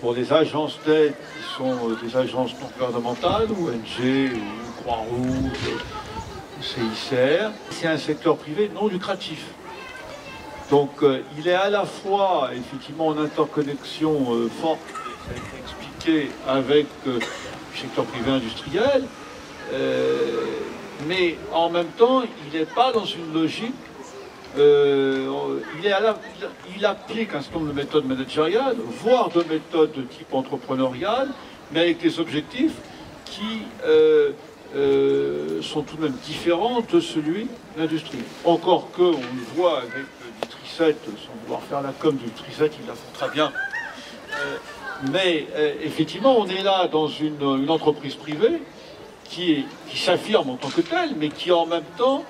pour les agences d'aide qui sont des agences non gouvernementales, ONG, ou Croix-Rouge, CICR. C'est un secteur privé non lucratif. Donc il est à la fois effectivement en interconnexion forte, ça a été expliqué, avec le secteur privé industriel, mais en même temps il n'est pas dans une logique, il applique un certain nombre de méthodes managériales, voire de méthodes de type entrepreneurial, mais avec des objectifs qui sont tout de même différents de celui de l'industrie. Encore que, on le voit avec Nutricet, sans vouloir faire la com du Nutricet, ils la font très bien. Mais effectivement, on est là dans une entreprise privée qui s'affirme en tant que telle, mais qui en même temps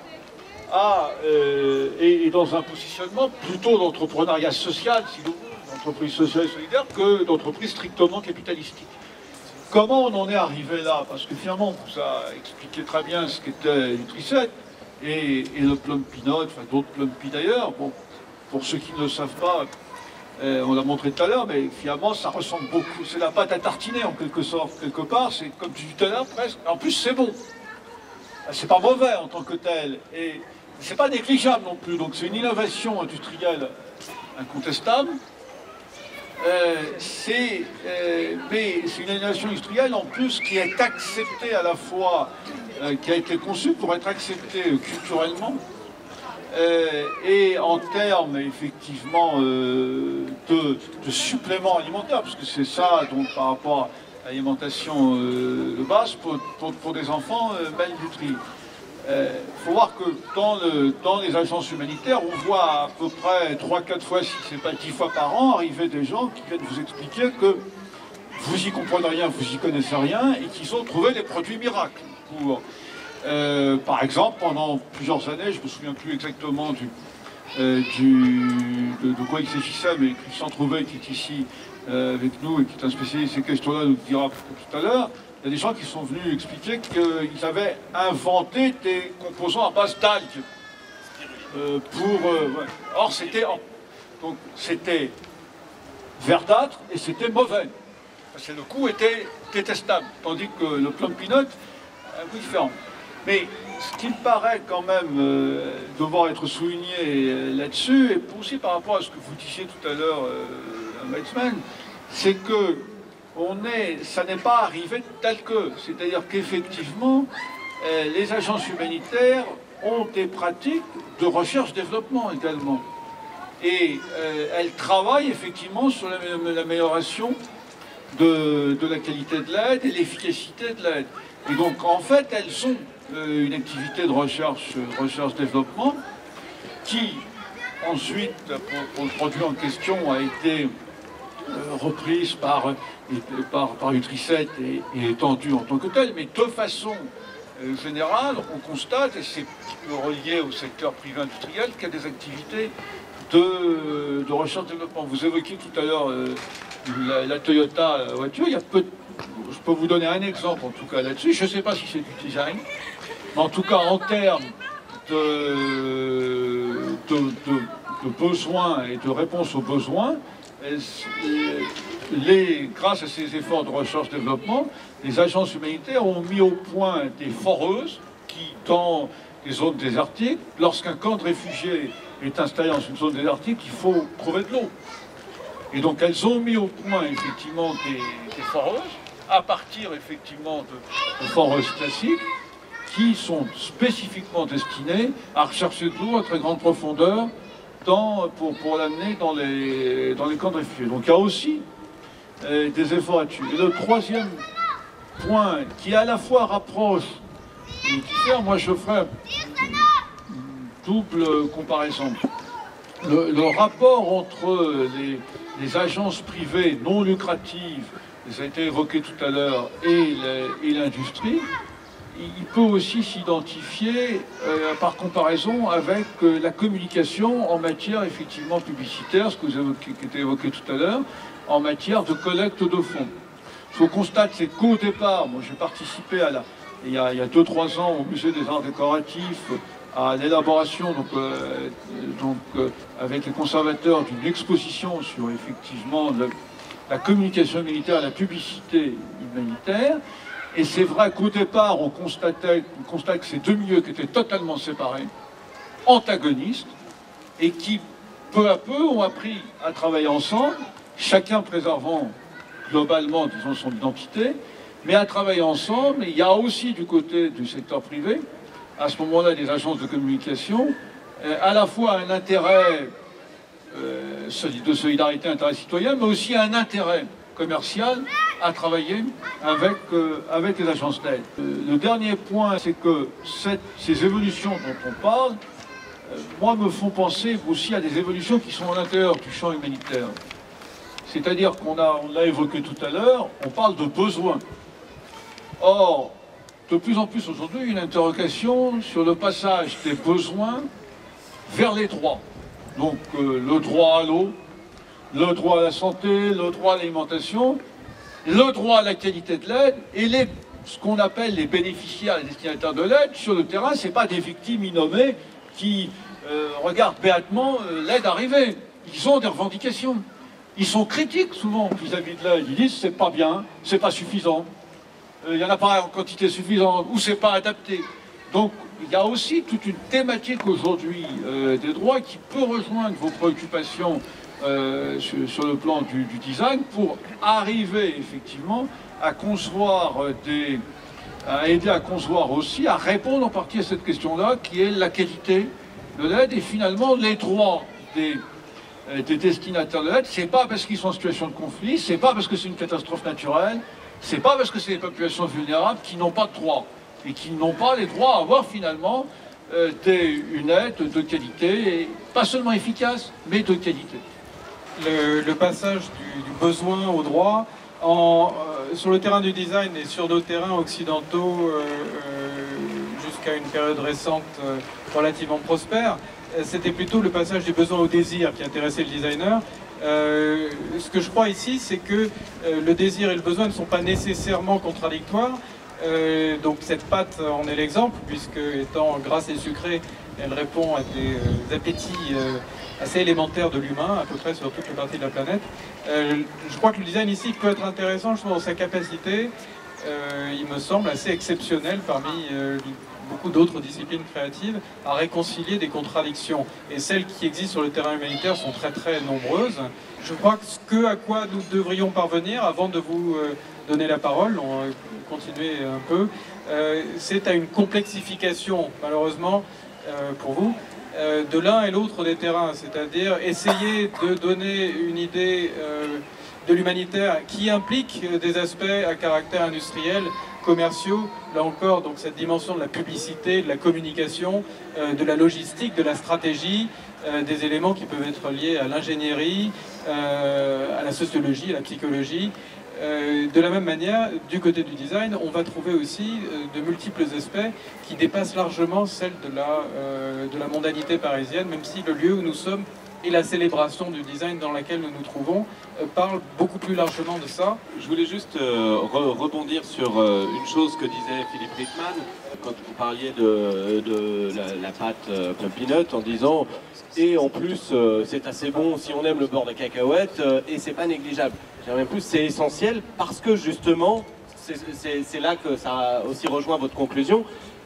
est dans un positionnement plutôt d'entrepreneuriat social, si vous voulez, d'entreprise sociale et solidaire, que d'entreprise strictement capitalistique. Comment on en est arrivé là? Parce que finalement, on vous a expliqué très bien ce qu'était Nutricet et le Plumpy Nut, enfin d'autres Plumpy d'ailleurs. Bon, pour ceux qui ne le savent pas, on l'a montré tout à l'heure, mais finalement, ça ressemble beaucoup. C'est la pâte à tartiner en quelque sorte, quelque part. C'est comme du Nutella presque. En plus, c'est bon. C'est pas mauvais en tant que tel. Et c'est pas négligeable non plus. Donc c'est une innovation industrielle incontestable. Mais c'est une innovation industrielle en plus qui est acceptée à la fois, qui a été conçue pour être acceptée culturellement et en termes effectivement de suppléments alimentaires, parce que c'est ça donc par rapport à l'alimentation de base pour des enfants malnutris. Il faut voir que dans les agences humanitaires, on voit à peu près 3-4 fois, si ce n'est pas 10 fois par an, arriver des gens qui viennent vous expliquer que vous n'y comprenez rien, vous n'y connaissez rien, et qu'ils ont trouvé des produits miracles. Par exemple, pendant plusieurs années, je ne me souviens plus exactement de quoi il s'agissait, mais Christian Trouvé, qui est ici avec nous et qui est un spécialiste de ces questions-là, nous dira tout à l'heure. Il y a des gens qui sont venus expliquer qu'ils avaient inventé des composants à base d'algues. Or, c'était verdâtre et c'était mauvais. Parce que le goût était détestable. Tandis que le Plumpy Nut a un goût différent. Mais ce qui me paraît quand même devoir être souligné là-dessus, et aussi par rapport à ce que vous disiez tout à l'heure, Weizmann, c'est que ça n'est pas arrivé tel que. C'est-à-dire qu'effectivement, les agences humanitaires ont des pratiques de recherche-développement également. Et elles travaillent effectivement sur l'amélioration de la qualité de l'aide et l'efficacité de l'aide. Et donc, en fait, elles ont une activité de recherche-développement qui, ensuite, pour le produit en question, a été reprise par Nutricet et étendue en tant que telle, mais de façon générale, on constate, et c'est relié au secteur privé industriel, qu'il y a des activités de recherche-développement. Vous évoquiez tout à l'heure la Toyota voiture. Je peux vous donner un exemple en tout cas là-dessus. Je ne sais pas si c'est du design, mais en tout cas en termes de besoins et de réponse aux besoins, grâce à ces efforts de recherche-développement, les agences humanitaires ont mis au point des foreuses qui, dans les zones désertiques, lorsqu'un camp de réfugiés est installé dans une zone désertique, il faut trouver de l'eau. Et donc elles ont mis au point effectivement des foreuses, à partir effectivement de foreuses classiques, qui sont spécifiquement destinées à rechercher de l'eau à très grande profondeur pour l'amener dans les camps de réfugiés. Donc il y a aussi des efforts là-dessus. Et le troisième point qui à la fois rapproche et diffère, moi je ferai double comparaison. Le rapport entre les agences privées non lucratives, ça a été évoqué tout à l'heure, et l'industrie, il peut aussi s'identifier par comparaison avec la communication en matière effectivement publicitaire, ce que vous évoquez, qui était évoqué tout à l'heure, en matière de collecte de fonds. Ce qu'on constate, c'est qu'au départ, moi j'ai participé il y a 2-3 ans au Musée des Arts Décoratifs à l'élaboration avec les conservateurs d'une exposition sur effectivement la communication humanitaire et la publicité humanitaire. Et c'est vrai qu'au départ, on constate que ces deux milieux qui étaient totalement séparés, antagonistes, et qui, peu à peu, ont appris à travailler ensemble, chacun préservant globalement, disons, son identité, mais à travailler ensemble. Et il y a aussi du côté du secteur privé, à ce moment-là, des agences de communication, à la fois un intérêt de solidarité, intérêt citoyen, mais aussi un intérêt commercial à travailler avec les agences d'aide. Le dernier point, c'est que ces évolutions dont on parle, moi, me font penser aussi à des évolutions qui sont à l'intérieur du champ humanitaire. C'est-à-dire on l'a évoqué tout à l'heure, on parle de besoins. Or, de plus en plus aujourd'hui, une interrogation sur le passage des besoins vers les droits. Donc le droit à l'eau, le droit à la santé, le droit à l'alimentation, le droit à la qualité de l'aide et ce qu'on appelle les bénéficiaires, les destinataires de l'aide. Sur le terrain, ce n'est pas des victimes innommées qui regardent béatement l'aide arriver. Ils ont des revendications. Ils sont critiques souvent vis-à-vis de l'aide. Ils disent c'est pas bien, c'est pas suffisant, il n'y en a pas en quantité suffisante ou c'est pas adapté. Donc il y a aussi toute une thématique aujourd'hui des droits qui peut rejoindre vos préoccupations sur le plan du design pour arriver effectivement à concevoir à aider à concevoir aussi, à répondre en partie à cette question-là qui est la qualité de l'aide et finalement les droits des destinataires de l'aide. C'est pas parce qu'ils sont en situation de conflit, c'est pas parce que c'est une catastrophe naturelle, c'est pas parce que c'est des populations vulnérables qui n'ont pas de droits et qui n'ont pas les droits à avoir finalement une aide de qualité, et pas seulement efficace, mais de qualité. Le passage du besoin au droit, sur le terrain du design et sur nos terrains occidentaux, jusqu'à une période récente relativement prospère, c'était plutôt le passage du besoin au désir qui intéressait le designer. Ce que je crois ici, c'est que le désir et le besoin ne sont pas nécessairement contradictoires. Donc cette pâte en est l'exemple, puisque étant grasse et sucrée, elle répond à des appétits assez élémentaires de l'humain, à peu près sur toutes les parties de la planète. Je crois que le design ici peut être intéressant, je pense, dans sa capacité, il me semble, assez exceptionnelle parmi beaucoup d'autres disciplines créatives, à réconcilier des contradictions. Et celles qui existent sur le terrain humanitaire sont très très nombreuses. Je crois que ce à quoi nous devrions parvenir, avant de vous donner la parole, on va continuer un peu, c'est à une complexification, malheureusement, pour vous, de l'un et l'autre des terrains, c'est-à-dire essayer de donner une idée de l'humanitaire qui implique des aspects à caractère industriel, commerciaux, là encore, donc cette dimension de la publicité, de la communication, de la logistique, de la stratégie, des éléments qui peuvent être liés à l'ingénierie, à la sociologie, à la psychologie. De la même manière, du côté du design, on va trouver aussi de multiples aspects qui dépassent largement celle de la mondanité parisienne, même si le lieu où nous sommes et la célébration du design dans laquelle nous nous trouvons parle beaucoup plus largement de ça. Je voulais juste rebondir sur une chose que disait Philippe Rickman quand vous parliez de la pâte Club Peanut, en disant et en plus c'est assez bon si on aime le beurre de cacahuète et c'est pas négligeable. Même plus, c'est essentiel parce que justement c'est là que ça aussi rejoint votre conclusion.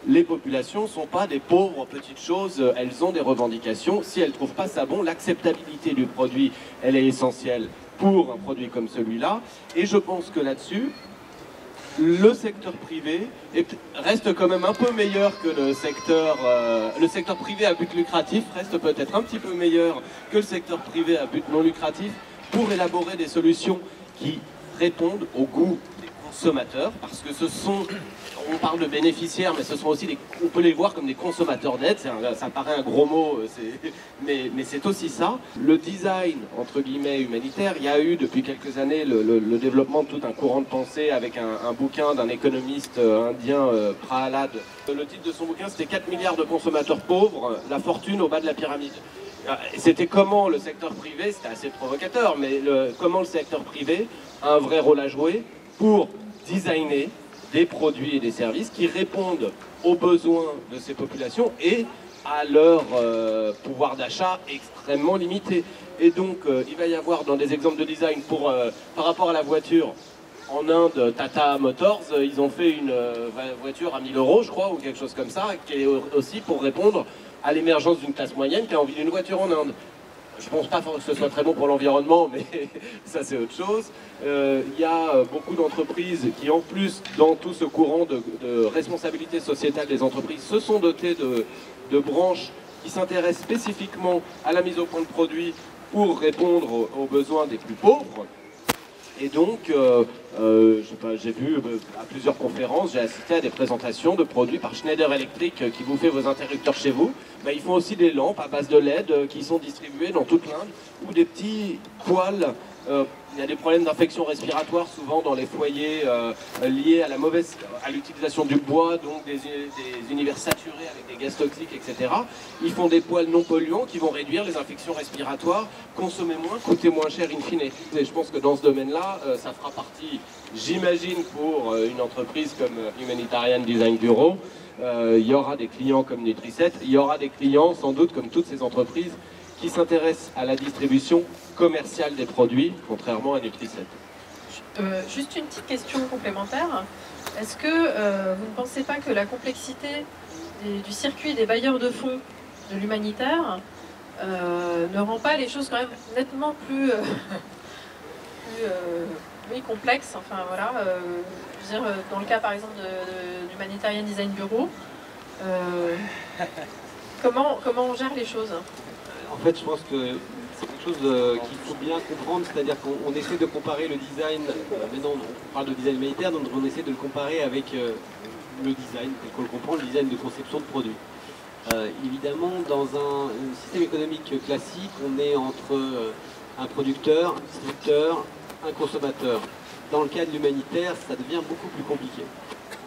Les populations ne sont pas des pauvres petites choses, elles ont des revendications. Si elles ne trouvent pas ça bon, l'acceptabilité du produit, elle est essentielle pour un produit comme celui-là. Et je pense que là-dessus, le secteur privé reste quand même un peu meilleur que le secteur privé à but lucratif, reste peut-être un petit peu meilleur que le secteur privé à but non lucratif pour élaborer des solutions qui répondent au goût des consommateurs, parce que ce sont... On parle de bénéficiaires, mais ce sont aussi on peut les voir comme des consommateurs d'aide. Ça paraît un gros mot, mais c'est aussi ça. Le design, entre guillemets, humanitaire, il y a eu depuis quelques années le développement de tout un courant de pensée avec un bouquin d'un économiste indien, Prahalad. Le titre de son bouquin, c'était 4 milliards de consommateurs pauvres, la fortune au bas de la pyramide. C'était comment le secteur privé, c'était assez provocateur, mais comment le secteur privé a un vrai rôle à jouer pour designer des produits et des services qui répondent aux besoins de ces populations et à leur pouvoir d'achat extrêmement limité. Et donc, il va y avoir dans des exemples de design par rapport à la voiture, en Inde, Tata Motors, ils ont fait une voiture à 1000 €, je crois, ou quelque chose comme ça, qui est aussi pour répondre à l'émergence d'une classe moyenne qui a envie d'une voiture en Inde. Je pense pas que ce soit très bon pour l'environnement, mais ça c'est autre chose. Il y a beaucoup d'entreprises qui, en plus, dans tout ce courant de responsabilité sociétale des entreprises, se sont dotées de branches qui s'intéressent spécifiquement à la mise au point de produits pour répondre aux besoins des plus pauvres. Et donc, j'ai vu à plusieurs conférences, j'ai assisté à des présentations de produits par Schneider Electric qui vous fait vos interrupteurs chez vous. Ben, ils font aussi des lampes à base de LED qui sont distribuées dans toute l'Inde, ou des petits poêles. Il y a des problèmes d'infection respiratoire souvent dans les foyers liés à l'utilisation du bois, donc des univers saturés avec des gaz toxiques, etc. Ils font des poêles non polluants qui vont réduire les infections respiratoires, consommer moins, coûter moins cher in fine. Et je pense que dans ce domaine-là, ça fera partie, j'imagine, pour une entreprise comme Humanitarian Design Bureau, il y aura des clients comme Nutriset, il y aura des clients sans doute comme toutes ces entreprises qui s'intéressent à la distribution commerciale des produits, contrairement à Nutriset. Juste une petite question complémentaire. Est-ce que vous ne pensez pas que la complexité du circuit des bailleurs de fonds de l'humanitaire ne rend pas les choses quand même nettement plus, plus complexes? Enfin voilà, je veux dire, dans le cas par exemple du Humanitarian Design Bureau, comment on gère les choses? En fait, je pense que c'est quelque chose qu'il faut bien comprendre, c'est-à-dire qu'on essaie de comparer le design, maintenant on parle de design humanitaire, donc on essaie de le comparer avec le design, tel qu'on le comprend, le design de conception de produit. Évidemment, dans un système économique classique, on est entre un producteur, un distributeur, un consommateur. Dans le cas de l'humanitaire, ça devient beaucoup plus compliqué.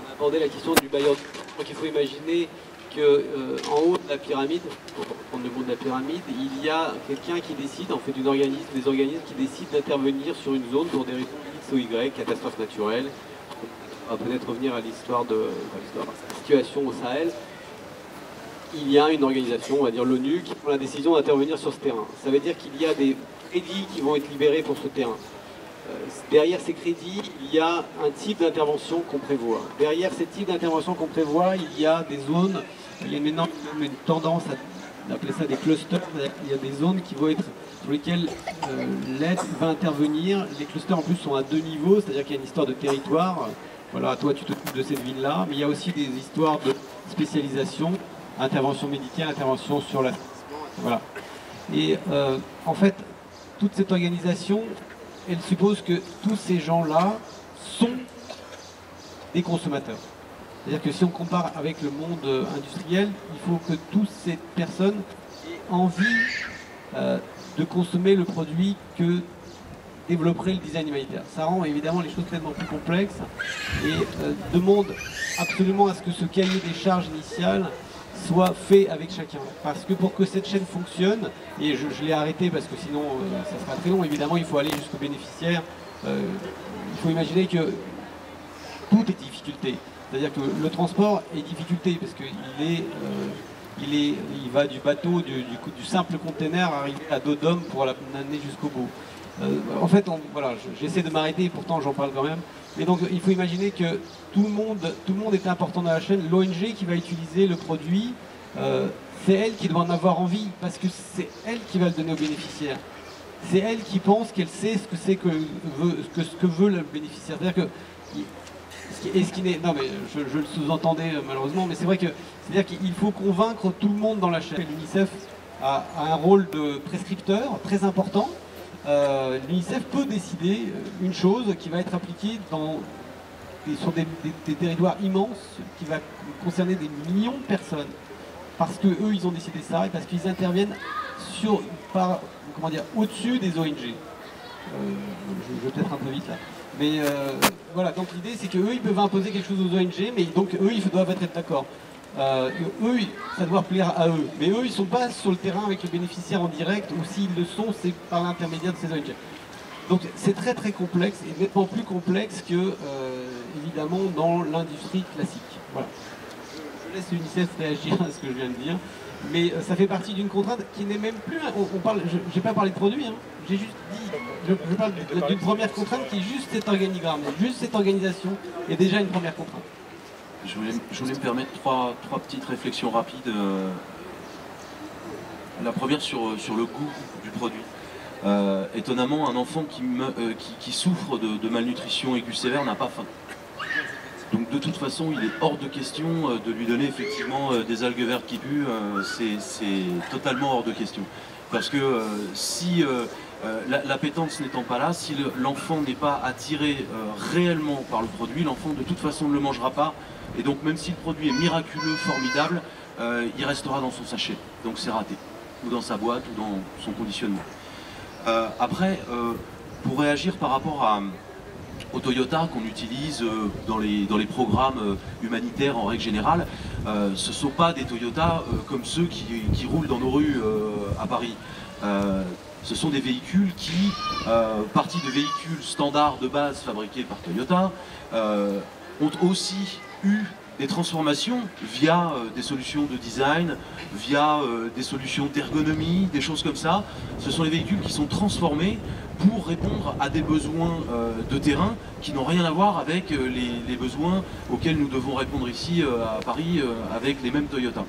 On a abordé la question du bailleur. Donc il faut imaginer qu'en haut de la pyramide, pour prendre le mot de la pyramide, il y a quelqu'un qui décide, en fait des organismes qui décident d'intervenir sur une zone pour des raisons X ou Y, catastrophes naturelles. On va peut-être revenir à l'histoire de la situation au Sahel. Il y a une organisation, on va dire l'ONU, qui prend la décision d'intervenir sur ce terrain. Ça veut dire qu'il y a des crédits qui vont être libérés pour ce terrain. Derrière ces crédits, il y a un type d'intervention qu'on prévoit. Derrière ces types d'intervention qu'on prévoit, il y a des zones, il y a maintenant une tendance à appeler ça des clusters, il y a des zones qui vont être sur lesquelles l'aide va intervenir. Les clusters en plus sont à deux niveaux, c'est-à-dire qu'il y a une histoire de territoire. Voilà, toi tu t'occupes de cette ville-là, mais il y a aussi des histoires de spécialisation, intervention médicale, intervention sur la... Voilà. Et en fait, toute cette organisation, elle suppose que tous ces gens-là sont des consommateurs. C'est-à-dire que si on compare avec le monde industriel, il faut que toutes ces personnes aient envie de consommer le produit que développerait le design humanitaire. Ça rend évidemment les choses tellement plus complexes et demande absolument à ce que ce cahier des charges initial soit fait avec chacun. Parce que pour que cette chaîne fonctionne, et je l'ai arrêté parce que sinon ça sera très long, évidemment il faut aller jusqu'au bénéficiaire. Il faut imaginer que tout est difficulté. C'est-à-dire que le transport est difficulté parce qu'il va du bateau, du simple container arriver à dos d'homme pour l'amener jusqu'au bout. En fait, voilà, j'essaie de m'arrêter, pourtant j'en parle quand même. Mais donc il faut imaginer que tout le monde est important dans la chaîne. L'ONG qui va utiliser le produit, c'est elle qui doit en avoir envie, parce que c'est elle qui va le donner au bénéficiaire. C'est elle qui pense qu'elle sait ce que c'est que veut le bénéficiaire. C'est-à-dire que non mais je le sous-entendais malheureusement, mais c'est vrai que c'est-à-dire qu'il faut convaincre tout le monde dans la chaîne. L'UNICEF a un rôle de prescripteur très important. L'UNICEF peut décider une chose qui va être appliquée sur des territoires immenses, qui va concerner des millions de personnes, parce qu'eux ils ont décidé ça et parce qu'ils interviennent au-dessus des ONG. Je vais peut-être un peu vite là. Mais voilà, donc l'idée c'est qu'eux ils peuvent imposer quelque chose aux ONG, mais donc eux ils doivent être d'accord. Eux, ça doit plaire à eux. Mais eux, ils ne sont pas sur le terrain avec le bénéficiaire en direct, ou s'ils le sont, c'est par l'intermédiaire de ces ONG. Donc c'est très très complexe, et nettement plus complexe que, évidemment, dans l'industrie classique. Voilà. Je laisse l'UNICEF réagir à ce que je viens de dire. Mais ça fait partie d'une contrainte qui n'est même plus... J'ai pas parlé de produit, hein. J'ai juste dit... Je parle d'une première contrainte qui est juste cet organigramme, juste cette organisation est déjà une première contrainte. Je voulais me permettre trois petites réflexions rapides. La première sur le goût du produit. Étonnamment, un enfant qui souffre de malnutrition aiguë sévère n'a pas faim. Donc de toute façon, il est hors de question de lui donner effectivement des algues vertes qui puent, c'est totalement hors de question. Parce que si l'appétence n'étant pas là, si l'enfant n'est pas attiré réellement par le produit, l'enfant de toute façon ne le mangera pas. Et donc même si le produit est miraculeux, formidable, il restera dans son sachet. Donc c'est raté. Ou dans sa boîte, ou dans son conditionnement. Après, pour réagir par rapport aux Toyota qu'on utilise dans les programmes humanitaires en règle générale, ce ne sont pas des Toyota comme ceux qui roulent dans nos rues à Paris. Ce sont des véhicules qui, partis de véhicules standards de base fabriqués par Toyota, ont aussi eu des transformations via des solutions de design, via des solutions d'ergonomie, des choses comme ça. Ce sont les véhicules qui sont transformés pour répondre à des besoins de terrain qui n'ont rien à voir avec les besoins auxquels nous devons répondre ici à Paris avec les mêmes Toyota.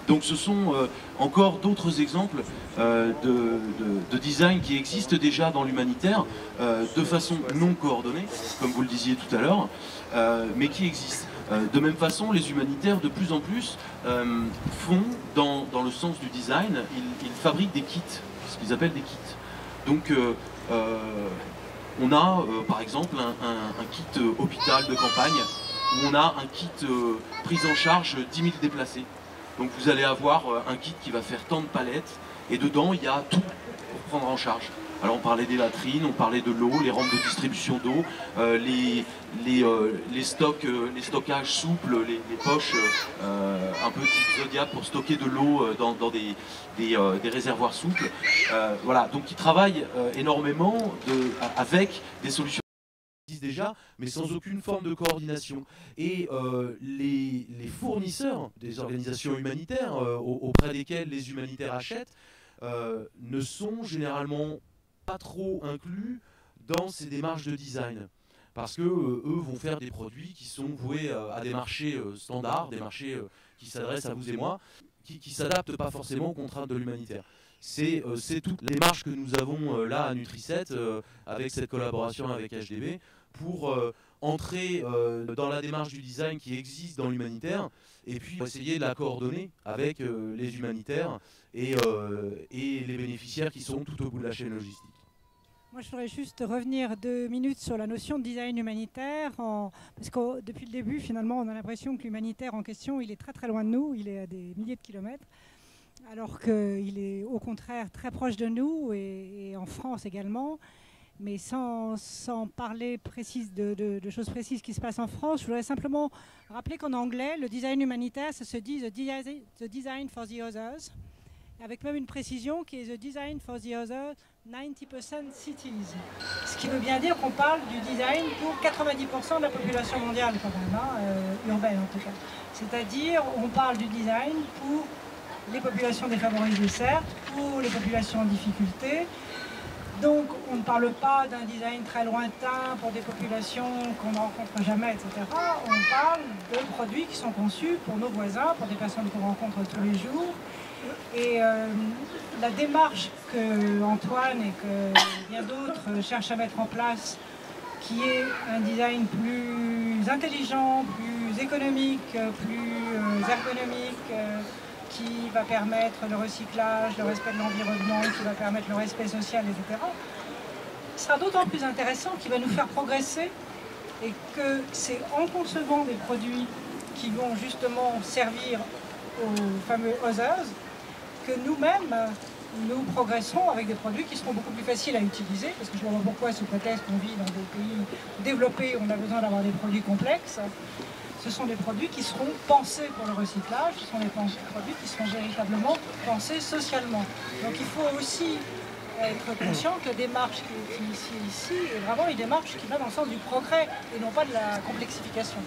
Donc ce sont encore d'autres exemples de design qui existent déjà dans l'humanitaire de façon non coordonnée, comme vous le disiez tout à l'heure, mais qui existent. De même façon, les humanitaires de plus en plus font, dans le sens du design, ils fabriquent des kits, ce qu'ils appellent des kits. Donc on a par exemple un kit hôpital de campagne, où on a un kit prise en charge 10 000 déplacés. Donc vous allez avoir un kit qui va faire tant de palettes, et dedans il y a tout pour prendre en charge. Alors on parlait des latrines, on parlait de l'eau, les rampes de distribution d'eau, les stockages souples, les poches un peu type Zodiac pour stocker de l'eau dans des réservoirs souples. Voilà, donc ils travaillent énormément avec des solutions qui existent déjà, mais sans aucune forme de coordination. Et les fournisseurs des organisations humanitaires auprès desquelles les humanitaires achètent ne sont généralement pas trop inclus dans ces démarches de design, parce que eux vont faire des produits qui sont voués à des marchés standards, des marchés qui s'adressent à vous et moi, qui s'adaptent pas forcément aux contraintes de l'humanitaire. C'est toute la démarche que nous avons là à Nutri7 avec cette collaboration avec HDB pour entrer dans la démarche du design qui existe dans l'humanitaire et puis essayer de la coordonner avec les humanitaires et les bénéficiaires qui sont tout au bout de la chaîne logistique. Moi, je voudrais juste revenir 2 minutes sur la notion de design humanitaire, parce que depuis le début, finalement, on a l'impression que l'humanitaire en question, il est très très loin de nous, il est à des milliers de kilomètres, alors qu'il est au contraire très proche de nous, et en France également. Mais sans parler de choses précises qui se passent en France, je voudrais simplement rappeler qu'en anglais, le design humanitaire, ça se dit the design for the others, avec même une précision qui est the design for the other 90% cities. Ce qui veut bien dire qu'on parle du design pour 90% de la population mondiale quand même, hein, urbaine en tout cas. C'est-à-dire on parle du design pour les populations défavorisées certes, pour les populations en difficulté. Donc on ne parle pas d'un design très lointain pour des populations qu'on ne rencontre jamais, etc. On parle de produits qui sont conçus pour nos voisins, pour des personnes qu'on rencontre tous les jours. Et la démarche que Antoine et que bien d'autres cherchent à mettre en place, qui est un design plus intelligent, plus économique, plus ergonomique, qui va permettre le recyclage, le respect de l'environnement, qui va permettre le respect social, etc., sera d'autant plus intéressant, qu'il va nous faire progresser, et que c'est en concevant des produits qui vont justement servir aux fameux others, que nous-mêmes, nous progresserons avec des produits qui seront beaucoup plus faciles à utiliser, parce que je ne vois pas pourquoi, sous prétexte qu'on vit dans des pays développés, on a besoin d'avoir des produits complexes. Ce sont des produits qui seront pensés pour le recyclage, ce sont des produits qui seront véritablement pensés socialement. Donc il faut aussi être conscient que la démarche qui est initiée ici est vraiment une démarche qui va dans le sens du progrès et non pas de la complexification.